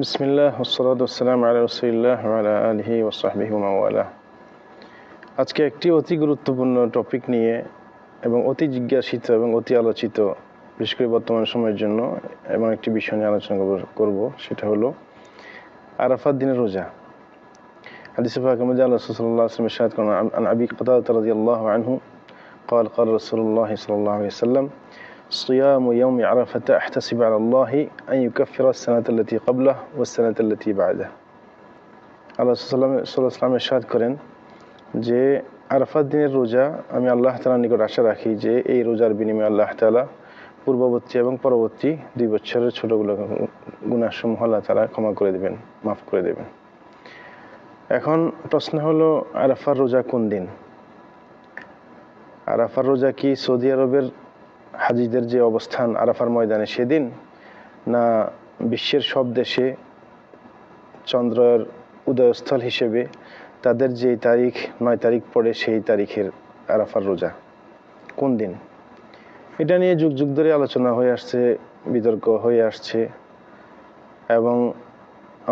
বিসমিল্লাহ ওয়াসসালাতু ওয়াসসালামু আলা রাসূলিল্লাহ ওয়া আলা আলিহি ওয়া সাহবিহি ওয়া মাওয়ালা। আজকে একটি অতি গুরুত্বপূর্ণ টপিক নিয়ে এবং অতি জিজ্ঞাসিত এবং অতি আলোচিত, বিশেষ করে বর্তমান সময়ের জন্য এবং একটি বিষয় নিয়ে আলোচনা করব, সেটা হলো আরাফাত দিনের রোজা। হাদিসে পাকের মধ্যে আল্লাহ রাসূল সাল্লাল্লাহু আলাইহি ওয়াসাল্লাম ইরশাদ করেন, আন আবি কাতাদা রাদিয়াল্লাহু আনহু قال قال رسول الله صلى الله عليه وسلم صيام يوم عرفة أحتسب على الله أن يكفر السنة التي قبله والسنة التي بعده। আল্লাহ সাল্লাল্লাহু আলাইহি ওয়াসাল্লাম ইরশাদ করেন যে আরাফাত দিনের রোজা আমি আল্লাহ তাআলার নিকট আশা রাখি যে এই রোজার বিনিময়ে আল্লাহ তাআলা পূর্ববর্তী এবং পরবর্তী 2 বছরের ছোটগুলো গুনাহসমূহ আল্লাহ তাআলা ক্ষমা করে দেবেন, মাফ করে দেবেন। এখন প্রশ্ন হলো, আরাফার রোজা কোন দিন? আরাফার রোজা কি সৌদি আরবের হাজিদের যে অবস্থান আরাফার ময়দানে সেদিন, না বিশ্বের সব দেশে চন্দ্রের উদয়স্থল হিসেবে তাদের যেই তারিখ 9 তারিখ পড়ে সেই তারিখের আরাফার রোজা কোন দিন? এটা নিয়ে যুগ যুগ ধরে আলোচনা হয়ে আসছে, বিতর্ক হয়ে আসছে এবং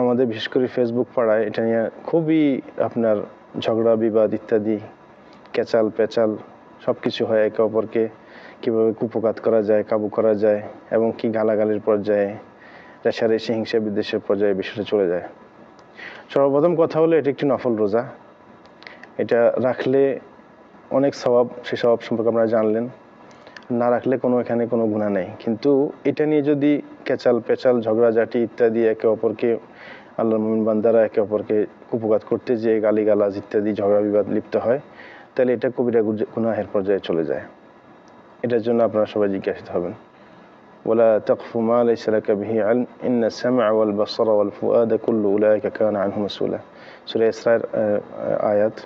আমাদের বিশেষ করে ফেসবুক পাড়ায় এটা নিয়ে খুবই আপনার ঝগড়া বিবাদ ইত্যাদি কেচাল পেচাল সব কিছু হয়। একে অপরকে কীভাবে কুপঘাত করা যায়, কাবু করা যায় এবং কি গালাগালির পর্যায়ে, রেষারেষি হিংসা বিদ্বেষের পর্যায়ে বিষয়টা চলে যায়। সর্বপ্রথম কথা হলো, এটা একটি নফল রোজা। এটা রাখলে অনেক সওয়াব, সে সওয়াব সম্পর্কে আপনারা জানলেন। না রাখলে এখানে কোনো গুনাহ নেই। কিন্তু এটা নিয়ে যদি কেচাল পেচাল ঝগড়াঝাটি ইত্যাদি একে অপরকে, আল্লাহর মুমিন বান্দারা একে অপরকে কুপঘাত করতে যে গালিগালাজ ইত্যাদি ঝগড়া বিবাদ লিপ্ত হয়, তাহলে এটা কবিরা গুনাহের পর্যায়ে চলে যায়। এটার জন্য আপনারা সবাই জিজ্ঞাসিত হবেন। ওয়ালা তাকফু মা লাইসা লাকা বিহি ইলম ইন্নাস সামআ ওয়াল বাসারা ওয়াল ফুআদা কুল্লু উলাইকা কানা আনহু মাসউলা। সূরা ইসরার আয়াত।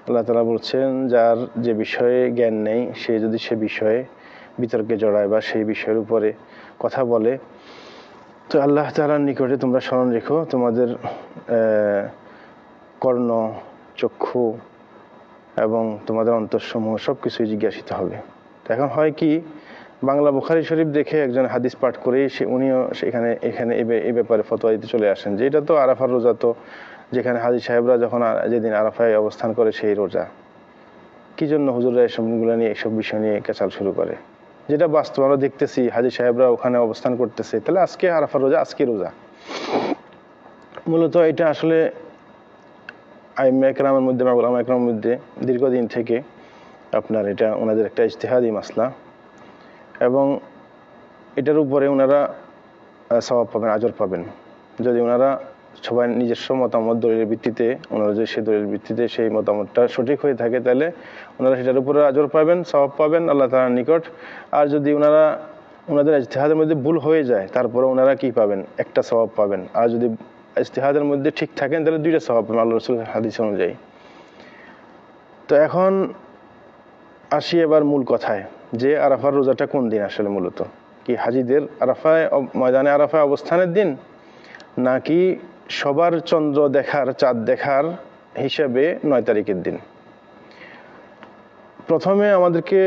আল্লাহ তাআলা বলছেন, যার যে বিষয়ে জ্ঞান নেই সে যদি সে বিষয়ে বিতর্কে জড়ায় বা সেই বিষয়ের উপরে কথা বলে, তো আল্লাহ তাআলার নিকটে তোমরা স্মরণ রেখো তোমাদের কর্ণ, চক্ষু এবং তোমাদের অন্তরসমূহ সব কিছুই জিজ্ঞাসিত হবে। এখন হয় কি, বাংলা বুখারী শরীফ দেখে একজন হাদিস পাঠ করে উনিও এখানে এই ব্যাপারে ফতোয়া দিতে চলে আসেন যে এটা তো আরাফার রোজা, তো যেখানে হাজী সাহেবরা যখন যেদিন আরাফায় অবস্থান করে সেই রোজা, কি জন্য হুজুররা এসবগুলো নিয়ে এইসব বিষয় নিয়ে কেচাল শুরু করে? যেটা বাস্তব আমরা দেখতেছি, হাজী সাহেবরা ওখানে অবস্থান করতেছে, তাহলে আজকে আরাফার রোজা, আজকে রোজা। মূলত এটা আসলে আইম্মা ইকরামের মধ্যে, উলামা ইকরামের মধ্যে দীর্ঘদিন থেকে আপনার এটা ওনাদের একটা ইজতিহাদি মাসলা এবং এটার উপরে ওনারা সওয়াব পাবেন, আজর পাবেন। যদি ওনারা সবাই নিজস্ব মতামত দলিলের ভিত্তিতে, ওনারা যদি সেই দলিলের ভিত্তিতে সেই মতামতটা সঠিক হয়ে থাকে, তাহলে ওনারা সেটার উপরে আজর পাবেন, সওয়াব পাবেন আল্লাহ তাআলার নিকট। আর যদি ওনাদের ইজতিহাদের মধ্যে ভুল হয়ে যায়, তারপরে ওনারা কি পাবেন? একটা সওয়াব পাবেন। আর যদি ইজতিহাদের মধ্যে ঠিক থাকেন, তাহলে 2টা সওয়াব পাবেন আল্লাহ রাসূলের হাদিস অনুযায়ী। তো এখন আসি এবার মূল কথায়, যে আরাফার রোজাটা কোন দিন আসলে? মূলত কি হাজিদের আরাফায় ময়দানে আরাফায় অবস্থানের দিন, নাকি সবার চন্দ্র দেখার, চাঁদ দেখার হিসাবে 9 তারিখের দিন? প্রথমে আমাদেরকে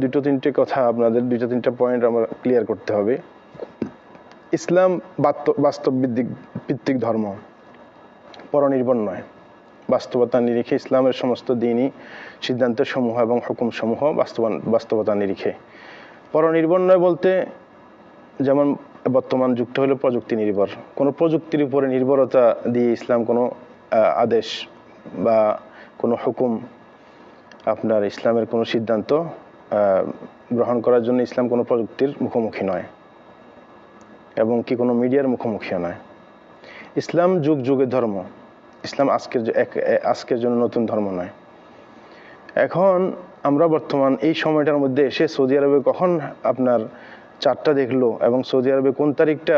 দুটো তিনটে কথা আপনাদের 2-3টা পয়েন্ট আমরা ক্লিয়ার করতে হবে। ইসলাম বাস্তব ভিত্তিক ধর্ম, পরনির্ভর নয়। বাস্তবতা নিরিখে ইসলামের সমস্ত দিনই সিদ্ধান্ত সমূহ এবং হুকুম সমূহ বাস্তবতা নিরিখে। পরনির্ভর নয় বলতে, যেমন বর্তমান যুগটা হলো প্রযুক্তি নির্ভর। কোনো প্রযুক্তির উপরে নির্ভরতা দিয়ে ইসলাম কোনো আদেশ বা কোনো হুকুম, আপনার ইসলামের কোনো সিদ্ধান্ত গ্রহণ করার জন্য ইসলাম কোনো প্রযুক্তির মুখোমুখি নয় এবং কি কোনো মিডিয়ার মুখোমুখিও নয়। ইসলাম যুগ যুগের ধর্ম। ইসলাম আজকের জন্য নতুন ধর্ম নয়। এখন আমরা বর্তমান এই সময়টার মধ্যে এসে সৌদি আরবে কখন আপনার 4টা দেখলো এবং সৌদি আরবে কোন তারিখটা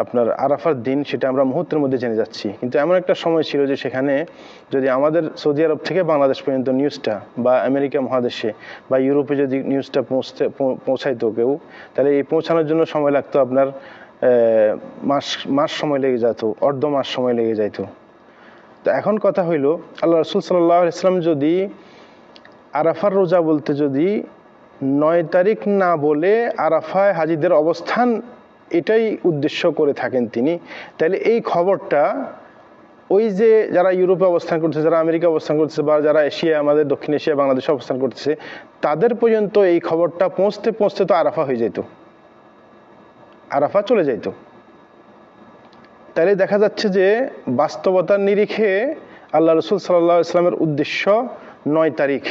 আপনার আরাফার দিন, সেটা আমরা মুহূর্তের মধ্যে জেনে যাচ্ছি। কিন্তু এমন একটা সময় ছিল যে সেখানে যদি আমাদের সৌদি আরব থেকে বাংলাদেশ পর্যন্ত নিউজটা, বা আমেরিকা মহাদেশে বা ইউরোপে যদি নিউজটা পৌঁছাইতো কেউ, তাহলে এই পৌঁছানোর জন্য সময় লাগতো আপনার মাস সময় লেগে যেত, অর্ধ মাস সময় লেগে যেত। তো এখন কথা হইল, আল্লাহ রাসূল সাল্লাল্লাহু আলাইহি ওয়াসাল্লাম যদি আরাফার রোজা বলতে যদি 9 তারিখ না বলে আরাফায় হাজিদের অবস্থান এটাই উদ্দেশ্য করে থাকেন তিনি, তাহলে এই খবরটা ওই যে যারা ইউরোপে অবস্থান করতেছে, যারা আমেরিকা অবস্থান করতেছে, বা যারা এশিয়া, আমাদের দক্ষিণ এশিয়া, বাংলাদেশে অবস্থান করতেছে, তাদের পর্যন্ত এই খবরটা পৌঁছতে পৌঁছতে তো আরাফা হয়ে যেত, আরাফা চলে যাইত। তাহলে দেখা যাচ্ছে যে বাস্তবতার নিরিখে আল্লাহ রসুল সাল্লাল্লাহু আলাইহি ওয়াসাল্লামের উদ্দেশ্য 9 তারিখ,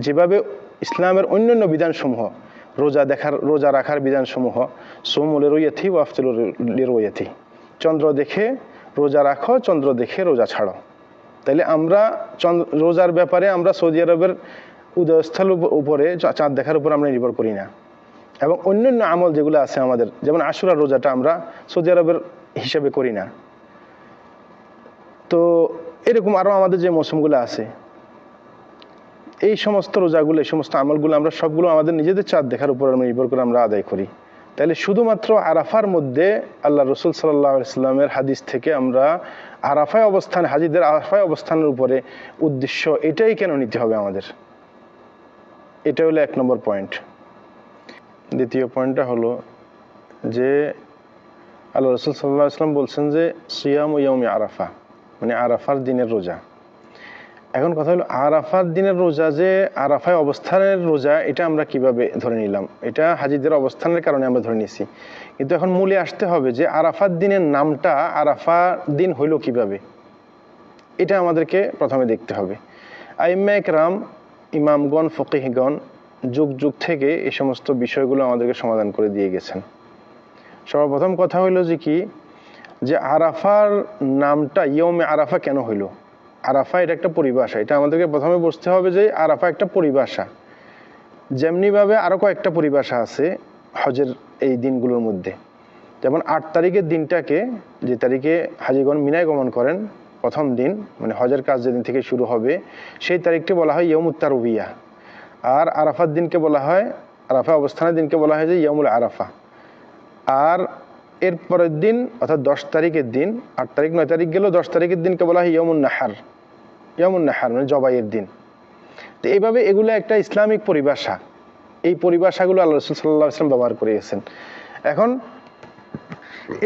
যেভাবে ইসলামের অন্যান্য বিধানসমূহ, রোজা রাখার বিধানসমূহ, সোমু লিরুয়াতি ওয়া আফতিরু লিরুয়াতি, চন্দ্র দেখে রোজা রাখো, চন্দ্র দেখে রোজা ছাড়ো। তাইলে আমরা রোজার ব্যাপারে আমরা সৌদি আরবের উদয়স্থল উপরে, চাঁদ দেখার উপর আমরা নির্ভর করি না। এবং অন্যান্য আমল যেগুলো আছে আমাদের, যেমন আশুরার রোজাটা আমরা সৌদি আরবের হিসাবে করি না। তো এরকম আরও আমাদের যে মৌসুমগুলো আছে, এই সমস্ত রোজাগুলো, এই সমস্ত আমলগুলো আমরা সবগুলো আমাদের নিজেদের চাঁদ দেখার উপর আমরা নির্ভর করে আমরা আদায় করি। তাহলে শুধুমাত্র আরাফার মধ্যে আল্লাহ রসুল সাল্লাল্লাহু আলাইহি ওয়াসাল্লামের হাদিস থেকে আমরা আরাফায় অবস্থান, হাজিদের আরাফায় অবস্থানের উপরে উদ্দেশ্য এটাই কেন নিতে হবে আমাদের? এটা হলো 1 নম্বর পয়েন্ট। দ্বিতীয় পয়েন্টটা হলো যে আল্লাহ রসুল সাল্লাল্লাহু আলাইহি ওয়াসাল্লাম বলছেন যে সিয়ামু ইয়াউমি আরাফা, মানে আরাফার দিনের রোজা। এখন কথা হলো আরাফার দিনের রোজা যে আরাফায় অবস্থানের রোজা, এটা আমরা কিভাবে ধরে নিলাম? এটা হাজিদের অবস্থানের কারণে আমরা ধরে নিয়েছি, কিন্তু এখন মূলে আসতে হবে যে আরাফার দিনের নামটা আরাফা দিন হইল কিভাবে, এটা আমাদেরকে প্রথমে দেখতে হবে। আইম্মায়ে কেরাম, ইমামগণ, ফকিহগণ যুগ যুগ থেকে এই সমস্ত বিষয়গুলো আমাদেরকে সমাধান করে দিয়ে গেছেন। সর্বপ্রথম কথা হইল যে কি, যে আরাফার নামটা ইয়মে আরাফা কেন হইল? আরাফা এটা একটা পরিভাষা, এটা আমাদেরকে প্রথমে বুঝতে হবে যে আরাফা একটা পরিভাষা। যেমনিভাবে আরও কয়েকটা পরিভাষা আছে হজের এই দিনগুলোর মধ্যে। যেমন 8 তারিখের দিনটাকে, যে তারিখে হাজিগণ মিনায় গমন করেন, প্রথম দিন, মানে হজের কাজ যেদিন থেকে শুরু হবে, সেই তারিখকে বলা হয় ইয়মুত তারবিয়া। আর আরাফার দিনকে বলা হয়, আরাফা অবস্থানের দিনকে বলা হয় যে ইয়মুল আরাফা। আর এর পরের দিন অর্থাৎ 10 তারিখের দিন, 8 তারিখ 9 তারিখ গেল, 10 তারিখের দিনকে বলা হয় ইয়মুন নাহার। ইয়মুন নাহার মানে জবাইয়ের দিন। তো এইভাবে এগুলো একটা ইসলামিক পরিভাষা, এই পরিভাষাগুলো আল্লাহ রাসূল সাল্লাল্লাহু আলাইহি ওয়াসাল্লাম ব্যবহার করে গেছেন। এখন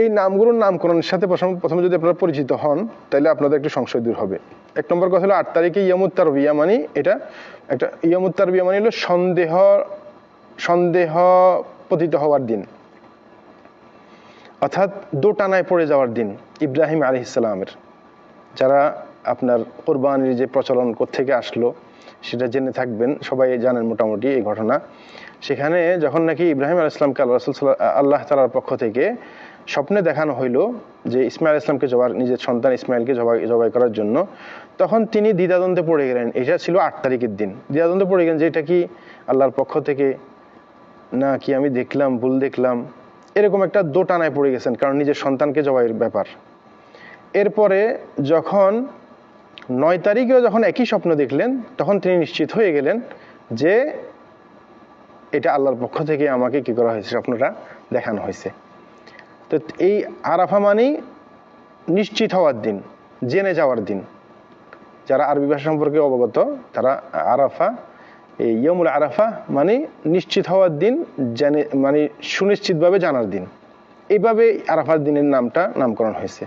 এই নামগুলোর নামকরণের সাথে প্রথমে যদি আপনারা পরিচিত হন, তাহলে আপনাদের একটু সংশয় দূর হবে। 1 নম্বর কথা হলো 8 তারিখে ইয়ামুত তারবিয়া, মানে এটা একটা ইয়ামুত তারবিয়া মানে হলো সন্দেহ পতিত হওয়ার দিন, অর্থাৎ দোটানায় পড়ে যাওয়ার দিন ইব্রাহিম আলাইহিস সালামের। যারা আপনার কোরবানির যে প্রচলন কোত্থেকে আসলো সেটা জেনে থাকবেন, সবাই জানেন মোটামুটি এই ঘটনা। সেখানে যখন নাকি ইব্রাহিম আলাইহিস সালামকে আল্লাহ তাআলার পক্ষ থেকে স্বপ্নে দেখানো হইলো যে ইসমাইল আলাইহিস সালামকে নিজের সন্তান ইসমাইলকে জবাই করার জন্য, তখন তিনি দ্বিধাদ্বন্দ্বে পড়ে গেলেন। এটা ছিল 8 তারিখের দিন। দ্বিধাদ্বন্দ্বে পড়ে গেলেন যে এটা কি আল্লাহর পক্ষ থেকে না কি আমি দেখলাম, ভুল দেখলাম, এরকম একটা দোটানায় পড়ে গেছেন, কারণ নিজের সন্তানকে জবাইয়ের ব্যাপার। এরপরে যখন 9 তারিখেও যখন একই স্বপ্ন দেখলেন, তখন তিনি নিশ্চিত হয়ে গেলেন যে এটা আল্লাহর পক্ষ থেকে আমাকে কি করা হয়েছে, স্বপ্নটা দেখানো হয়েছে। তো এই আরাফা মানে নিশ্চিত হওয়ার দিন, জেনে যাওয়ার দিন। যারা আরবি ভাষা সম্পর্কে অবগত তারা আরাফা, এই ইয়মুল আরাফা মানে নিশ্চিত হওয়ার দিন, জেনে মানে সুনিশ্চিতভাবে জানার দিন। এইভাবে আরাফার দিনের নামকরণ হয়েছে।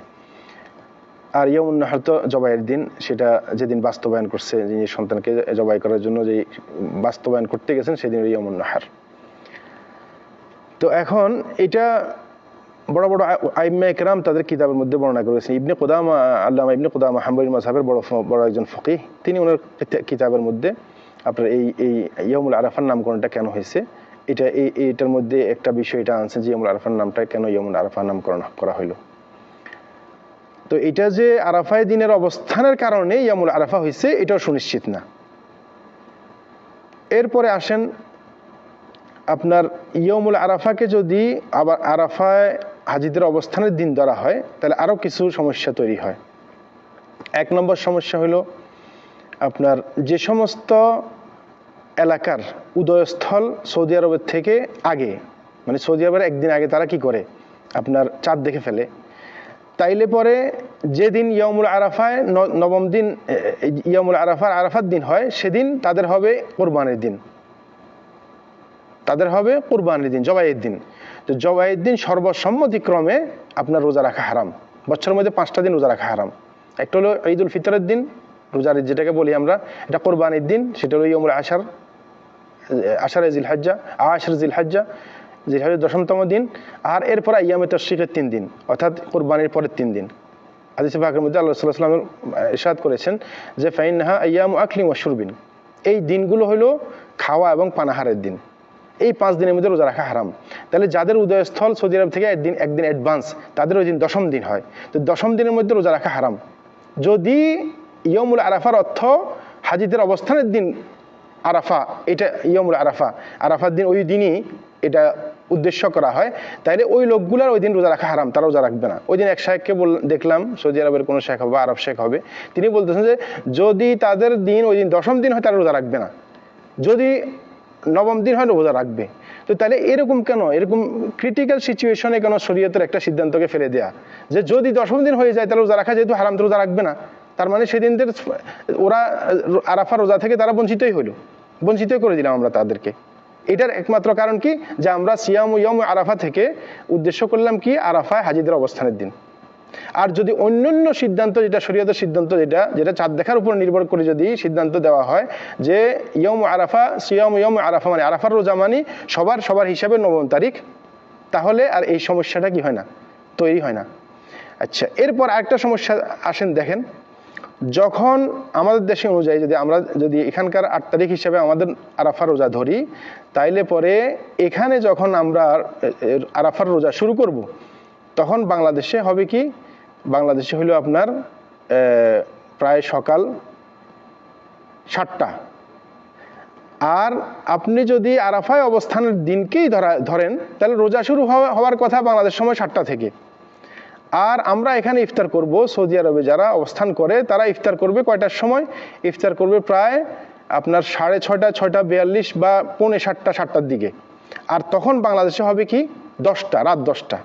আর ইয়মুন নাহার তো জবাইয়ের দিন, সেটা যেদিন বাস্তবায়ন করছে, যিনি সন্তানকে জবাই করার জন্য যে বাস্তবায়ন করতে গেছেন সেদিন ইয়মুন নাহার। তো এখন এটা বড় বড় আইম্মায়ে কেরাম তাদের কিতাবের মধ্যে বর্ণনা করেছেন। ইবনে কুদামা, আল্লামা ইবনে কুদামা হাম্বলী মাযহাবের বড় একজন ফকিহ, তিনি ওনার কিতাবের মধ্যে আপনার এই ইয়মুল আরাফার নামকরণটা কেন হয়েছে, এইটার মধ্যে একটা বিষয় এটা আনছেন যে ইয়মুল আরাফার নামটা কেন ইয়মুল আরাফার নামকরণ করা হলো। তো এটা যে আরাফায় দিনের অবস্থানের কারণে ইয়ামুল আরাফা হয়েছে এটাও সুনিশ্চিত না। এরপরে আসেন আপনার ইয়ামুল আরাফাকে যদি আবার আরাফায় হাজিদের অবস্থানের দিন ধরা হয়, তাহলে আরও কিছু সমস্যা তৈরি হয়। 1 নম্বর সমস্যা হলো আপনার যে সমস্ত এলাকার উদয়স্থল সৌদি আরবের থেকে আগে, মানে সৌদি আরবের একদিন আগে তারা কি করে আপনার চাঁদ দেখে ফেলে, তাইলে পরে যেদিন ইয়ামুল আরাফায় নবম দিন ইয়ামুল আরাফার দিন হয়, সেদিন তাদের হবে কোরবানির দিন, জবাইয়ের দিন। তো জবাইয়ের দিন সর্বসম্মতিক্রমে আপনার রোজা রাখা হারাম। বছরের মধ্যে 5টা দিন রোজা রাখা হারাম। একটা হলো ঈদ উল ফিতরের দিন, রোজার ঈদ যেটাকে বলি আমরা, এটা কোরবানির দিন, সেটা হলো ইয়মুল আশারে জিলহজ্জা, আশর জিলহজ্জা, জিলহজ্জার 10তম দিন। আর এরপর আইয়ামে তাশরিকের 3 দিন, অর্থাৎ কোরবানির পরের 3 দিন। হাদিসে পাকের মধ্যে আল্লাহ সাল্লাল্লাহু আলাইহি ওয়াসাল্লাম ইরশাদ করেছেন যে ফাইন্নাহা আইয়ামু আকলিন ওয়া শুরবিন, এই দিনগুলো হলো খাওয়া এবং পানাহারের দিন। এই 5 দিনের মধ্যে রোজা রাখা হারাম। তাহলে যাদের উদয়স্থল সৌদি আরব থেকে একদিন অ্যাডভান্স, তাদের ওই দিন 10ম দিন হয়। তো 10ম দিনের মধ্যে রোজা রাখা হারাম। যদি ইয়মুল আরাফার অর্থ হাজিদের অবস্থানের দিন আরাফা, এটা ইয়মুল আরাফা, আরাফার দিন ওই দিনই এটা উদ্দেশ্য করা হয়, তাইলে ওই লোকগুলার ওই দিন রোজা রাখা হারাম, তারা রোজা রাখবে না। ওই দিন এক শেখকে দেখলাম, সৌদি আরবের কোনো শেখ হবে, আরব শেখ হবে, তিনি বলতেছেন যে যদি তাদের দিন ওই দিন 10ম দিন হয় তারা রোজা রাখবে না, যদি 9ম দিন হয় রোজা রাখবে। তো তাহলে এরকম কেন, এরকম ক্রিটিক্যাল সিচুয়েশনে কেন শরীয়তের একটা সিদ্ধান্তকে ফেলে দেয়া যে যদি 10ম দিন হয়ে যায় তাহলে রোজা রাখা যেহেতু হারাম, তো রোজা রাখবে না, তার মানে সেদিনদের ওরা আরাফা রোজা থেকে তারা বঞ্চিতই হইল, বঞ্চিতই করে দিলাম আমরা তাদেরকে। এটার একমাত্র কারণ কি, যে আমরা সিয়াম ইয়ম আরাফা থেকে উদ্দেশ্য করলাম কি আরাফায় হাজিদের অবস্থানের দিন। আর যদি অন্যান্য সিদ্ধান্ত, যেটা শরীয়তের সিদ্ধান্ত, যেটা চাঁদ দেখার উপর নির্ভর করে যদি সিদ্ধান্ত দেওয়া হয় যে ইয়ম আরাফা, সিয়াম ইয়ম আরাফা মানে আরাফার রোজা মানে সবার হিসাবে 9ম তারিখ, তাহলে আর এই সমস্যাটা কি হয় না, তৈরি হয় না। আচ্ছা, এরপর আরেকটা সমস্যা আসেন, দেখেন, যখন আমাদের দেশে অনুযায়ী যদি এখানকার 8 তারিখ হিসেবে আমাদের আরাফার রোজা ধরি, তাইলে পরে এখানে যখন আমরা আরাফার রোজা শুরু করব, তখন বাংলাদেশে হবে কি, বাংলাদেশে হলো আপনার প্রায় সকাল 7টা। আর আপনি যদি আরাফায় অবস্থানের দিনকেই ধরেন, তাহলে রোজা শুরু হওয়ার কথা বাংলাদেশ সময় 7টা থেকে। আর আমরা এখানে ইফতার করব, সৌদি আরবে যারা অবস্থান করে তারা ইফতার করবে কয়টার সময়, ইফতার করবে প্রায় আপনার 6:30, 6:42 বা 6:45, 7টার দিকে। আর তখন বাংলাদেশে হবে কি 10টা, রাত 10টা।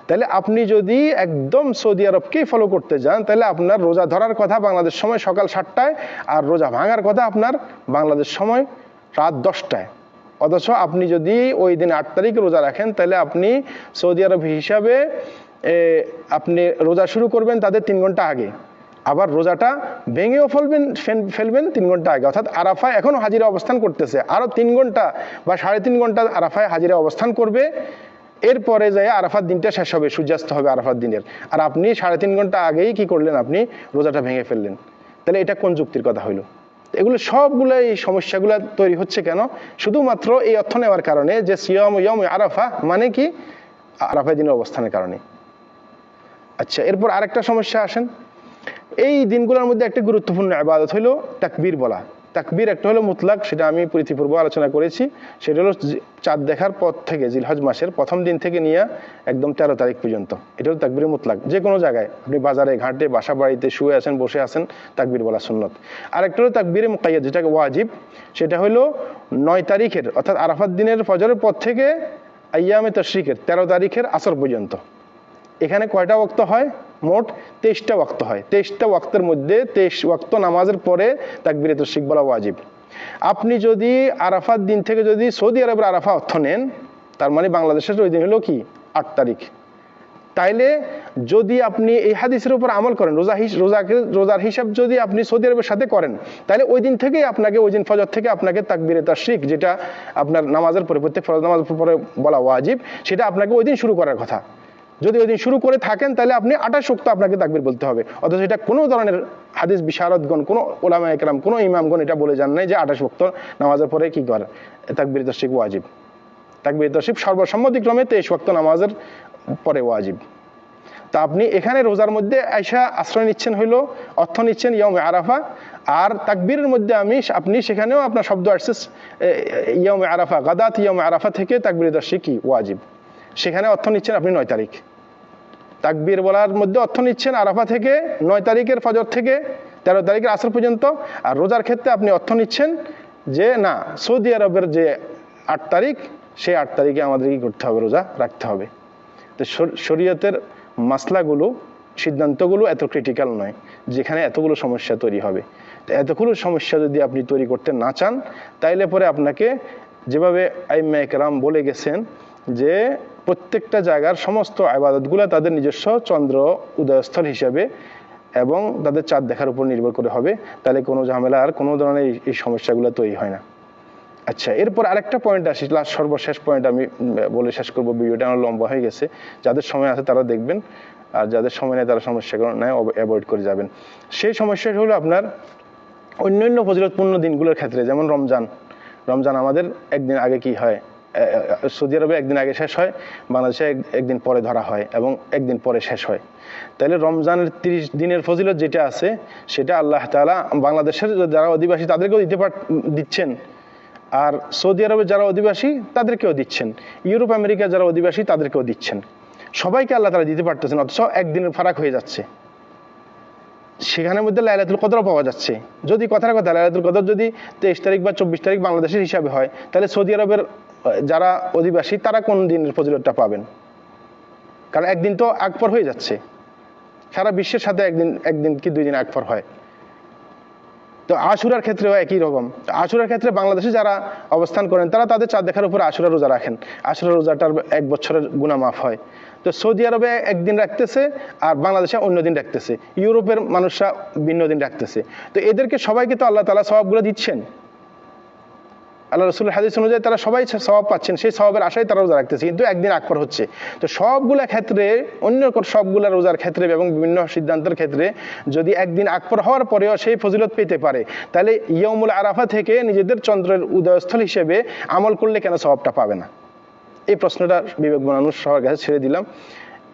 তাহলে আপনি যদি একদম সৌদি আরবকেই ফলো করতে যান, তাহলে আপনার রোজা ধরার কথা বাংলাদেশ সময় সকাল 7টায়, আর রোজা ভাঙার কথা আপনার বাংলাদেশ সময় রাত 10টায়। অথচ আপনি যদি ওই দিন 8 তারিখে রোজা রাখেন, তাহলে আপনি সৌদি আরব হিসাবে আপনি রোজা শুরু করবেন তাদের 3 ঘন্টা আগে, আবার রোজাটা ভেঙেও ফেলবেন 3 ঘন্টা আগে। অর্থাৎ আরাফায় এখনো হাজিরা অবস্থান করতেছে, আরো 3 ঘন্টা বা 3.5 ঘন্টা আরাফায় হাজিরা অবস্থান করবে, এরপরে যায় আরাফার দিনটা শেষ হবে, সূর্যাস্ত হবে আরাফার দিনের, আর আপনি 3.5 ঘন্টা আগেই কি করলেন, আপনি রোজাটা ভেঙে ফেললেন। তাহলে এটা কোন যুক্তির কথা হইল? এগুলো সবগুলো, এই সমস্যাগুলো তৈরি হচ্ছে কেন? শুধুমাত্র এই অর্থ নেওয়ার কারণে যে সিয়াম ইয়ম আরাফা মানে কি আরাফার দিনের অবস্থানের কারণে। আচ্ছা, এরপর আরেকটা সমস্যা আসেন, এই দিনগুলোর মধ্যে একটা গুরুত্বপূর্ণ ইবাদত হলো তাকবীর বলা। তাকবীর একটা হলো মুতলাক, সেটা আমি পূর্ব আলোচনা করেছি, সেটা হলো চাঁদ দেখার পর থেকে জিলহজ মাসের 1ম দিন থেকে নিয়ে একদম 13 তারিখ পর্যন্ত, এটা হলো তাকবীর মুতলাক। যে কোনো জায়গায় আপনি বাজারে ঘাটে বাসা বাড়িতে শুয়ে আছেন, বসে আছেন, তাকবীর বলা সুন্নত। আর একটা হলো তাকবীরে মুকাইয়াদ, যেটাকে ওয়াজিব, সেটা হলো 9 তারিখের অর্থাৎ আরাফাত দিনের ফজরের পর থেকে আইয়ামে তাশরিকের 13 তারিখের আসর পর্যন্ত। এখানে কয়টা ওয়াক্ত হয়? মোট 23টা ওয়াক্ত হয়। 23টা ওয়াক্তের মধ্যে 23 ওয়াক্ত নামাজের পরে তাকবীরে তাশরিক বলা ওয়াজিব। আপনি যদি আরাফাত দিন থেকে যদি সৌদি আরবের আরাফা অর্থ নেন, তার মানে বাংলাদেশের ওই দিন হলো কি 8 তারিখ। তাইলে যদি আপনি এই হাদিসের উপর আমল করেন, রোজার হিসাব যদি আপনি সৌদি আরবের সাথে করেন, তাহলে ওই দিন থেকেই আপনাকে, ওই দিন ফজর থেকে আপনাকে তাকবীরে তাশরিক, যেটা আপনার নামাজের পরে, প্রত্যেক ফরজ নামাজের পরে বলা ওয়াজিব, সেটা আপনাকে ওই দিন শুরু করার কথা। যদি ওই দিন শুরু করে থাকেন, তাহলে আপনি 28 ওয়াক্ত আপনাকে তাকবীর বলতে হবে। অথচ এটা কোনো ধরনের হাদিস বিশারদগণ, কোনো উলামায়ে কেরাম, কোনো ইমামগণ এটা বলে যান নাই যে 28 ওয়াক্ত নামাজের পরে কি করে তাকবীরে তাশরিক ওয়াজিব। তাকবীরে তাশরিক সর্বসম্মতিক্রমে 23 ওয়াক্ত নামাজের পরে ওয়াজিব। তা আপনি এখানে রোজার মধ্যে আয়সা আশ্রয় নিচ্ছেন, হইলো অর্থ নিচ্ছেন ইয়মে আরাফা, আর তাকবীরের মধ্যে আপনি সেখানেও আপনার শব্দ আসছে ইয়মে আরাফা, গাদাত ইয়মে আরাফা থেকে তাকবীরে তাশরিক কি ওয়াজিব। সেখানে অর্থ নিচ্ছেন আপনি 9 তারিখ। তাকবীর বলার মধ্যে অর্থ নিচ্ছেন আরাফা থেকে 9 তারিখের ফজর থেকে 13 তারিখের আসর পর্যন্ত। আর রোজার ক্ষেত্রে আপনি অর্থ নিচ্ছেন যে না, সৌদি আরবের যে 8 তারিখ, সেই 8 তারিখে আমাদের কি করতে হবে, রোজা রাখতে হবে। তো শরীয়তের মাসলাগুলো, সিদ্ধান্তগুলো এত ক্রিটিক্যাল নয় যেখানে এতগুলো সমস্যা তৈরি হবে। এতগুলো সমস্যা যদি আপনি তৈরি করতে না চান, তাইলে পরে আপনাকে যেভাবে আইম্মায়ে কেরাম বলে গেছেন যে প্রত্যেকটা জায়গার সমস্ত ইবাদতগুলো তাদের নিজস্ব চন্দ্র উদয়স্থল হিসেবে এবং তাদের চাঁদ দেখার উপর নির্ভর করে হবে, তাহলে কোনো ঝামেলা আর কোনো ধরনের এই সমস্যাগুলো তৈরি হয় না। আচ্ছা, এরপর আরেকটা পয়েন্ট আসি, সর্বশেষ পয়েন্ট আমি বলে শেষ করবো, ভিডিওটা আমার লম্বা হয়ে গেছে। যাদের সময় আছে তারা দেখবেন, আর যাদের সময় নেই তারা সমস্যা নেয় অ্যাভয়েড করে যাবেন। সেই সমস্যাটা হলো আপনার অন্যান্য ফজিলতপূর্ণ দিনগুলোর ক্ষেত্রে, যেমন রমজান আমাদের একদিন আগে কি হয়, সৌদি আরবে একদিন আগে শেষ হয়, বাংলাদেশে একদিন পরে ধরা হয় এবং একদিন পরে শেষ হয়। তাহলে রমজানের 30 দিনের ফজিলত যেটা আছে সেটা আল্লাহ তাআলা বাংলাদেশের যারা অধিবাসী তাদেরকেও দিচ্ছেন, আর সৌদি আরবের যারা অধিবাসী তাদেরকেও দিচ্ছেন, ইউরোপ আমেরিকা যারা অধিবাসী তাদেরকেও দিচ্ছেন। সবাইকে আল্লাহ তাআলা দিতে পারতেছেন, অথচ একদিনের ফারাক হয়ে যাচ্ছে। সেখানের মধ্যে লাইলাতুল কদরও পাওয়া যাচ্ছে। যদি কথার কথা লাইলাতুল কদর যদি 23 তারিখ বা 24 তারিখ বাংলাদেশের হিসাবে হয়, তাহলে সৌদি আরবের যারা অধিবাসী তারা কোন দিনের ফজিলতটা পাবেন? কারণ একদিন তো আকবর হয়ে যাচ্ছে, সারা বিশ্বের সাথে একদিন কি 2 দিন আকবর হয়। তো আশুরার ক্ষেত্রেও একই রকম। আশুরার ক্ষেত্রে বাংলাদেশে যারা অবস্থান করেন তারা তাদের চাঁদ দেখার উপর আশুরা রোজা রাখেন, আশুরা রোজাটার 1 বছরের গুনাহ মাফ হয়। তো সৌদি আরবে একদিন রাখতেছে আর বাংলাদেশে অন্য দিন রাখতেছে, ইউরোপের মানুষরা ভিন্ন দিন রাখতেছে। তো এদেরকে সবাইকে তো আল্লাহ তাআলা সওয়াবগুলো দিচ্ছেন, আল্লাহ রাসূলের হাদিস অনুযায়ী তারা সবাই সওয়াব পাচ্ছেন, সেই সওয়াবের আশায় তারা রোজা রাখতেছে, কিন্তু একদিন আকবর হচ্ছে। তো সবগুলা ক্ষেত্রে, অন্য সবগুলা রোজার ক্ষেত্রে এবং বিভিন্ন সিদ্ধান্তের ক্ষেত্রে যদি একদিন আকবর হওয়ার পরেও সেই ফজিলত পেতে পারে, তাহলে ইয়াউমুল আরাফা থেকে নিজেদের চন্দ্রের উদয়স্থল হিসেবে আমল করলে কেন সওয়াবটা পাবে না? এই প্রশ্নটা বিবেক মানুষ সবার কাছে ছেড়ে দিলাম।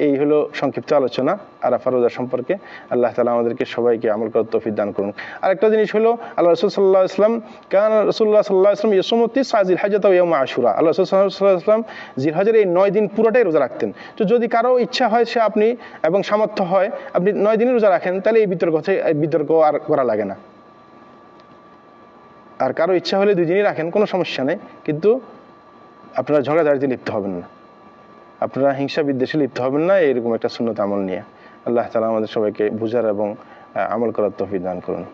এই হলো সংক্ষিপ্ত আলোচনা আরাফা রোজা সম্পর্কে। আল্লাহ তাআলা আমাদেরকে সবাইকে আমল করার তৌফিক দান করুন। আরেকটা জিনিস হলো, আল্লাহ রাসূল সাল্লাল্লাহু আলাইহি ওয়াসাল্লাম রাসূলুল্লাহ সাল্লাল্লাহু আলাইহি ওয়াসাল্লাম ইয়াসুমু তিসআ জিলহজ্জাত ওয়া ইয়াউম আশুরা, আল্লাহ রাসূল সাল্লাল্লাহু আলাইহি ওয়াসাল্লাম জিলহজের এই 9 দিন পুরোটাই রোজা রাখতেন। তো যদি কারো ইচ্ছা হয় সে আপনি এবং সামর্থ্য হয় আপনি 9 দিনই রোজা রাখেন, তাহলে এই বিতর্ক আর করা লাগে না। আর কারো ইচ্ছা হলে 2 দিনই রাখেন, কোনো সমস্যা নেই, কিন্তু আপনারা ঝগড়াঝাটিতে লিপ্ত হবেন না, আপনারা হিংসা বিদ্বেষে লিপ্ত হবেন না, এরকম একটা সুন্নত আমল নিয়ে। আল্লাহ তাআলা আমাদের সবাইকে বুঝার এবং আমল করার তৌফিক দান করুন।